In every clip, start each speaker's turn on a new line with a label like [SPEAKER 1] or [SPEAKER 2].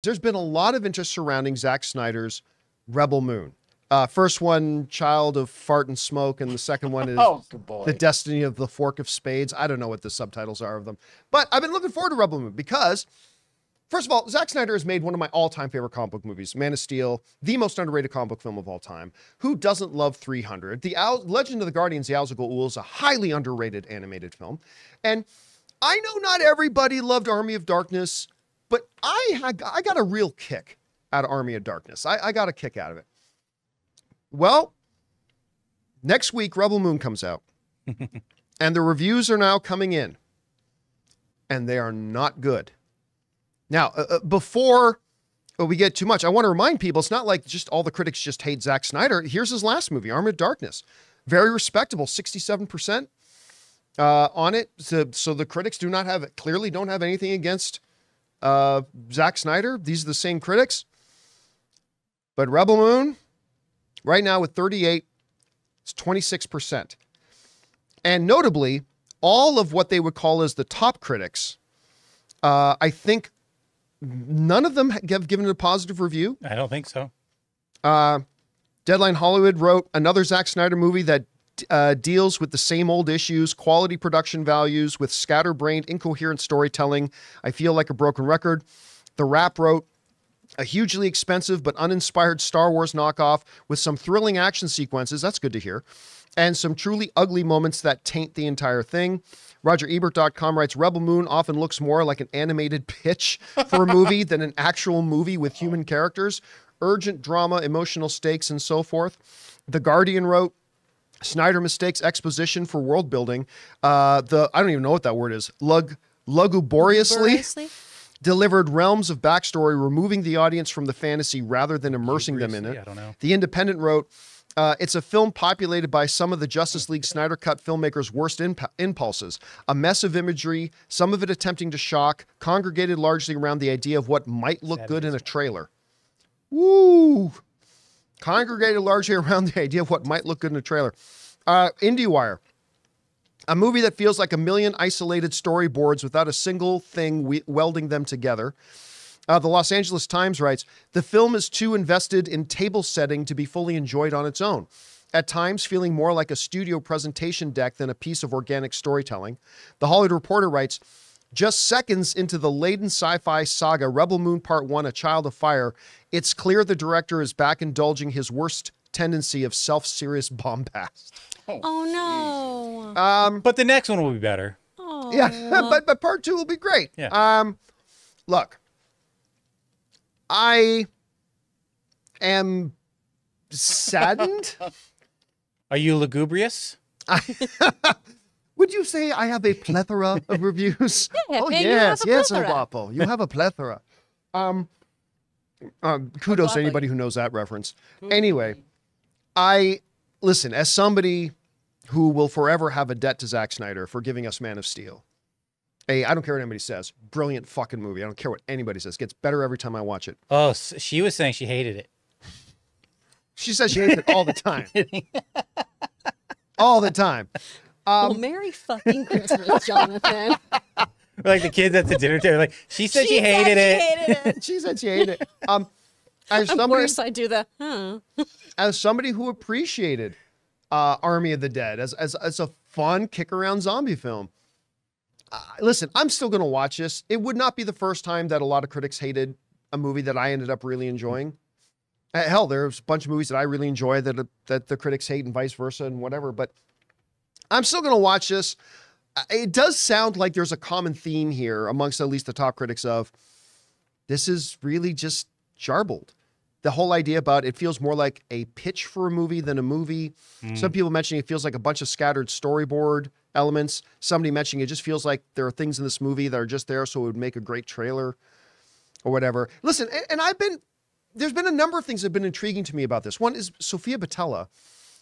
[SPEAKER 1] There's been a lot of interest surrounding Zack Snyder's Rebel Moon. First one, Child of Fart and Smoke, and the second one is The Destiny of the Fork of Spades. I don't know what the subtitles are of them. But I've been looking forward to Rebel Moon because, first of all, Zack Snyder has made one of my all-time favorite comic book movies, Man of Steel, the most underrated comic book film of all time. Who doesn't love 300? The Legend of the Guardians, the Al Ghul is a highly underrated animated film. And I know not everybody loved Army of Darkness, but I got a real kick out of Army of Darkness. I got a kick out of it. Well, next week, Rebel Moon comes out. And the reviews are now coming in. And they are not good. Now, before we get too much, I want to remind people, it's not like just all the critics just hate Zack Snyder. Here's his last movie, Army of Darkness. Very respectable, 67% on it. So the critics clearly don't have anything against Zack Snyder. These are the same critics. But Rebel Moon, right now with 38, it's 26%. And notably, all of what they would call as the top critics, I think none of them have given it a positive review.
[SPEAKER 2] I don't think so.
[SPEAKER 1] Deadline Hollywood wrote another Zack Snyder movie that deals with the same old issues, quality production values with scatterbrained, incoherent storytelling. I feel like a broken record. The Wrap wrote a hugely expensive but uninspired Star Wars knockoff with some thrilling action sequences. That's good to hear. And some truly ugly moments that taint the entire thing. RogerEbert.com writes, Rebel Moon often looks more like an animated pitch for a movie than an actual movie with human characters, urgent drama, emotional stakes, and so forth. The Guardian wrote, Snyder mistakes exposition for world building. I don't even know what that word is. Lugubriously delivered realms of backstory, removing the audience from the fantasy rather than immersing them in it.
[SPEAKER 2] I don't know.
[SPEAKER 1] The Independent wrote, it's a film populated by some of the Justice League Snyder Cut filmmakers' worst impulses. A mess of imagery, some of it attempting to shock, congregated largely around the idea of what might look good in a trailer. Woo! Congregated largely around the idea of what might look good in a trailer. IndieWire. A movie that feels like a million isolated storyboards without a single thing welding them together. The Los Angeles Times writes, the film is too invested in table setting to be fully enjoyed on its own. At times feeling more like a studio presentation deck than a piece of organic storytelling. The Hollywood Reporter writes, just seconds into the laden sci-fi saga Rebel Moon Part 1, A Child of Fire, it's clear the director is back indulging his worst tendency of self-serious bombast.
[SPEAKER 3] Oh no.
[SPEAKER 2] But the next one will be better.
[SPEAKER 3] Oh.
[SPEAKER 1] Yeah, but Part 2 will be great.
[SPEAKER 2] Yeah.
[SPEAKER 1] Look, I am saddened.
[SPEAKER 2] Are you lugubrious?
[SPEAKER 1] Would you say I have a plethora of reviews?
[SPEAKER 3] Yeah,
[SPEAKER 1] oh,
[SPEAKER 3] you
[SPEAKER 1] yes,
[SPEAKER 3] have a
[SPEAKER 1] yes,
[SPEAKER 3] plethora.
[SPEAKER 1] Guapo. You have a plethora. Kudos to anybody who knows that reference. Anyway, listen, as somebody who will forever have a debt to Zack Snyder for giving us Man of Steel. Hey, I don't care what anybody says. Brilliant fucking movie. I don't care what anybody says. It gets better every time I watch it.
[SPEAKER 2] Oh, she was saying she hated it.
[SPEAKER 1] She says she hates it all the time. All the time.
[SPEAKER 3] Well, Merry fucking Christmas, Jonathan.
[SPEAKER 2] Like the kids at the dinner table, like she said she hated it.
[SPEAKER 1] She said she hated it. As
[SPEAKER 3] Of
[SPEAKER 1] somebody,
[SPEAKER 3] course, I do the.
[SPEAKER 1] as somebody who appreciated Army of the Dead as a fun kick around zombie film. Listen, I'm still going to watch this. It would not be the first time that a lot of critics hated a movie that I ended up really enjoying. Hell, there's a bunch of movies that I really enjoy that the critics hate and vice versa and whatever. But I'm still going to watch this. It does sound like there's a common theme here amongst at least the top critics of this is really just jarbled. The whole idea about it feels more like a pitch for a movie than a movie. Some people mentioning it feels like a bunch of scattered storyboard elements. Somebody mentioning it just feels like there are things in this movie that are just there so it would make a great trailer or whatever. Listen, and there's been a number of things that have been intriguing to me about this. One is Sofia Boutella,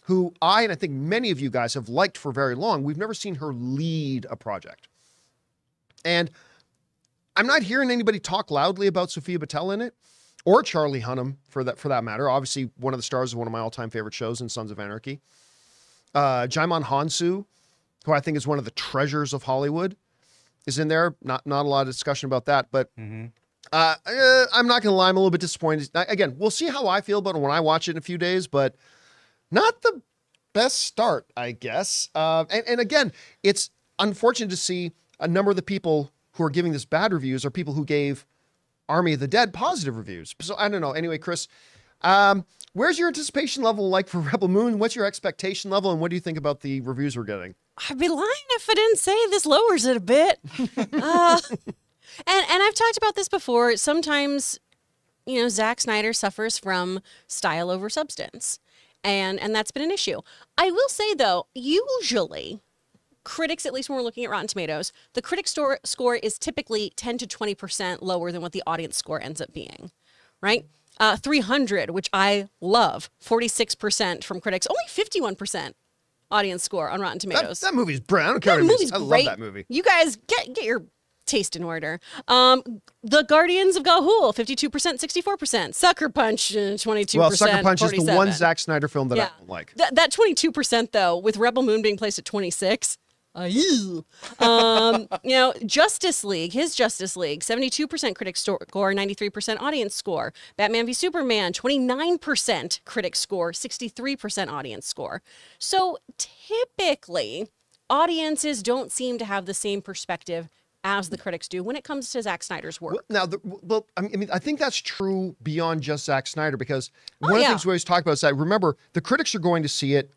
[SPEAKER 1] who and I think many of you guys have liked for very long. We've never seen her lead a project. And I'm not hearing anybody talk loudly about Sofia Boutella in it, or Charlie Hunnam for that matter. Obviously, one of the stars of one of my all-time favorite shows in Sons of Anarchy. Jaimon Hansu, who I think is one of the treasures of Hollywood, is in there. Not a lot of discussion about that, but I'm not going to lie. I'm a little bit disappointed. Again, we'll see how I feel about it when I watch it in a few days, but not the best start, I guess. And again, it's unfortunate to see a number of the people who are giving this bad reviews are people who gave Army of the Dead positive reviews. So I don't know. Anyway, Chris, where's your anticipation level like for Rebel Moon? What's your expectation level, and what do you think about the reviews we're getting?
[SPEAKER 3] I'd be lying if I didn't say this lowers it a bit. And I've talked about this before. Sometimes, you know, Zack Snyder suffers from style over substance, and that's been an issue. I will say, though, usually critics, at least when we're looking at Rotten Tomatoes, the critic score is typically 10 to 20% lower than what the audience score ends up being, right? 300, which I love, 46% from critics, only 51% audience score on Rotten Tomatoes.
[SPEAKER 1] That movie's brilliant. I don't care what it is. I love that movie.
[SPEAKER 3] You guys get your taste in order. The Guardians of Ga'Hoole, 52%, 64%. Sucker Punch, 22%.
[SPEAKER 1] Well, Sucker Punch
[SPEAKER 3] 47.
[SPEAKER 1] is the one Zack Snyder film that I don't like.
[SPEAKER 3] That 22%, though, with Rebel Moon being placed at 26%. You know, Justice League, his Justice League, 72% critic score, 93% audience score. Batman v Superman, 29% critic score, 63% audience score. So typically, audiences don't seem to have the same perspective as the critics do when it comes to Zack Snyder's work.
[SPEAKER 1] I mean, I think that's true beyond just Zack Snyder, because one of the things we always talk about is that, remember, the critics are going to see it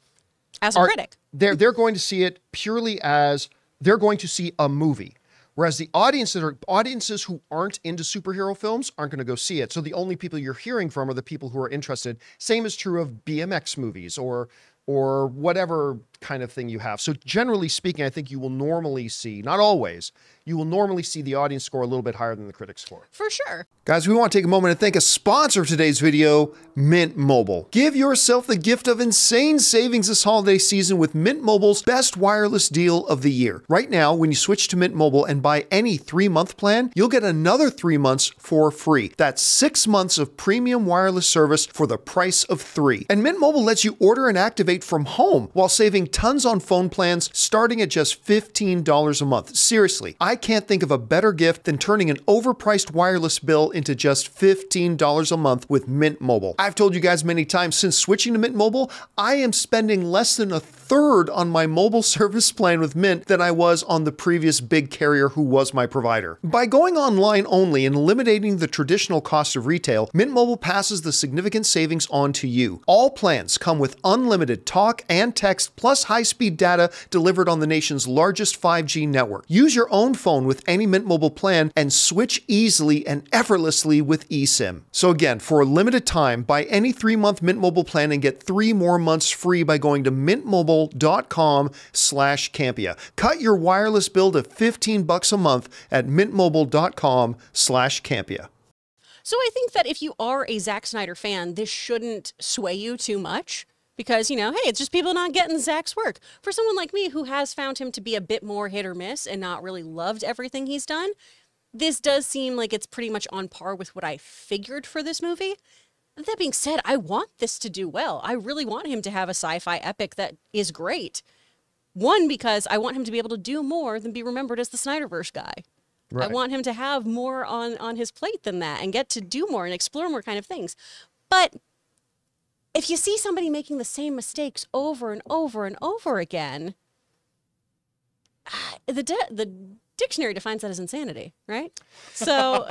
[SPEAKER 3] as a critic.
[SPEAKER 1] They're going to see it purely as they're going to see a movie. Whereas the audiences who aren't into superhero films aren't going to go see it. So the only people you're hearing from are the people who are interested. Same is true of BMX movies or whatever kind of thing you have. So generally speaking, I think you will normally see, not always, you will normally see the audience score a little bit higher than the critic score.
[SPEAKER 3] For sure.
[SPEAKER 1] Guys, we want to take a moment to thank a sponsor of today's video, Mint Mobile. Give yourself the gift of insane savings this holiday season with Mint Mobile's best wireless deal of the year. Right now, when you switch to Mint Mobile and buy any 3-month plan, you'll get another 3 months for free. That's 6 months of premium wireless service for the price of 3. And Mint Mobile lets you order and activate from home while saving tons on phone plans starting at just $15 a month. Seriously, I can't think of a better gift than turning an overpriced wireless bill into just $15 a month with Mint Mobile. I've told you guys many times, since switching to Mint Mobile, I am spending less than a third on my mobile service plan with Mint than I was on the previous big carrier who was my provider. By going online only and eliminating the traditional cost of retail, Mint Mobile passes the significant savings on to you. All plans come with unlimited talk and text plus high-speed data delivered on the nation's largest 5G network. Use your own phone with any Mint Mobile plan and switch easily and effortlessly with eSIM. So again, for a limited time, buy any 3-month Mint Mobile plan and get 3 more months free by going to mintmobile.com/Campea. Cut your wireless bill to $15 a month at mintmobile.com/Campea.
[SPEAKER 3] So I think that if you are a Zack Snyder fan, this shouldn't sway you too much. Because, you know, hey, it's just people not getting Zack's work. For someone like me who has found him to be a bit more hit or miss and not really loved everything he's done, this does seem like it's pretty much on par with what I figured for this movie. That being said, I want this to do well. I really want him to have a sci-fi epic that is great. One, because I want him to be able to do more than be remembered as the Snyderverse guy. Right. I want him to have more on his plate than that and get to do more and explore more kind of things. But if you see somebody making the same mistakes over and over and over again, the dictionary defines that as insanity, right? So,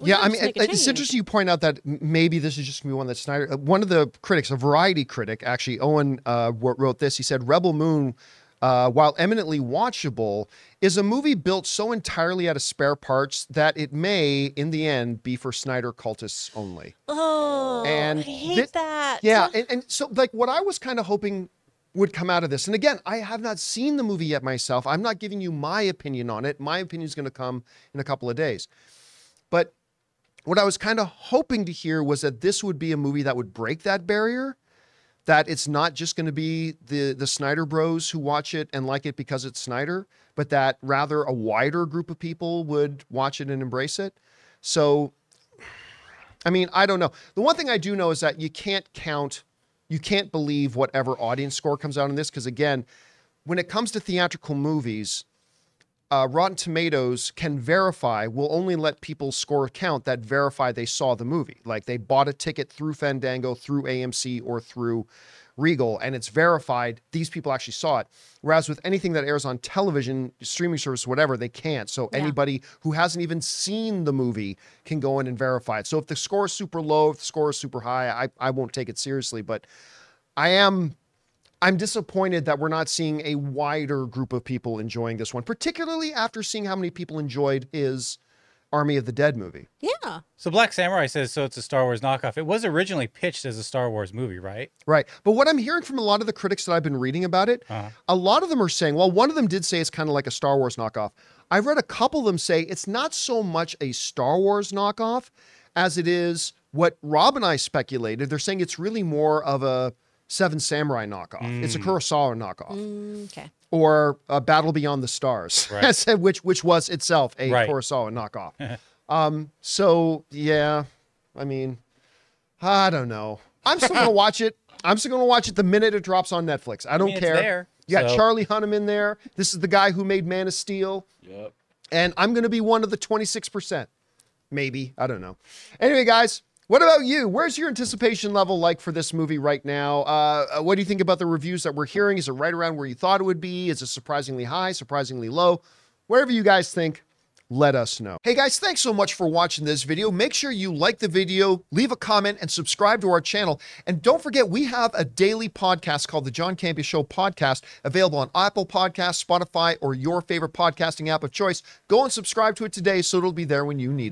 [SPEAKER 1] yeah, I mean, it's interesting you point out that maybe this is just going to be one that Snyder, one of the critics, a variety critic, actually, Owen wrote this. He said, Rebel Moon, while eminently watchable, is a movie built so entirely out of spare parts that it may, in the end, be for Snyder cultists only.
[SPEAKER 3] Oh, and I hate that.
[SPEAKER 1] Yeah, and so, like, what I was kind of hoping would come out of this, and again, I have not seen the movie yet myself. I'm not giving you my opinion on it. My opinion is going to come in a couple of days. But what I was kind of hoping to hear was that this would be a movie that would break that barrier, that it's not just going to be the Snyder bros who watch it and like it because it's Snyder, but that rather a wider group of people would watch it and embrace it. So, I mean, I don't know. The one thing I do know is that you can't believe whatever audience score comes out on this, because again, when it comes to theatrical movies, Rotten Tomatoes can verify, will only let people score a count that verify they saw the movie. Like they bought a ticket through Fandango, through AMC, or through Regal, and it's verified these people actually saw it. Whereas with anything that airs on television, streaming service, whatever, they can't. So anybody who hasn't even seen the movie can go in and verify it. So if the score is super low, if the score is super high, I won't take it seriously. But I'm disappointed that we're not seeing a wider group of people enjoying this one, particularly after seeing how many people enjoyed his Army of the Dead movie.
[SPEAKER 3] Yeah.
[SPEAKER 2] So Black Samurai says, so it's a Star Wars knockoff. It was originally pitched as a Star Wars movie, right?
[SPEAKER 1] Right. But what I'm hearing from a lot of the critics that I've been reading about it, a lot of them are saying, well, one of them did say it's kind of like a Star Wars knockoff. I've read a couple of them say it's not so much a Star Wars knockoff as it is what Rob and I speculated. They're saying it's really more of a Seven Samurai knockoff. It's a Kurosawa knockoff.
[SPEAKER 3] Okay.
[SPEAKER 1] Or a Battle Beyond the Stars,
[SPEAKER 2] right.
[SPEAKER 1] which was itself a Kurosawa knockoff. So yeah, I mean, I don't know. I'm still gonna watch it. I'm still gonna watch it the minute it drops on Netflix. I don't care.
[SPEAKER 2] It's there,
[SPEAKER 1] you got Charlie Hunnam in there. This is the guy who made Man of Steel.
[SPEAKER 4] Yep.
[SPEAKER 1] And I'm gonna be one of the 26%. Maybe. I don't know. Anyway, guys. What about you? Where's your anticipation level like for this movie right now? What do you think about the reviews that we're hearing? Is it right around where you thought it would be? Is it surprisingly high, surprisingly low? Whatever you guys think, let us know. Hey guys, thanks so much for watching this video. Make sure you like the video, leave a comment, and subscribe to our channel. And don't forget, we have a daily podcast called the John Campea Show podcast, available on Apple Podcasts, Spotify, or your favorite podcasting app of choice. Go and subscribe to it today so it'll be there when you need it.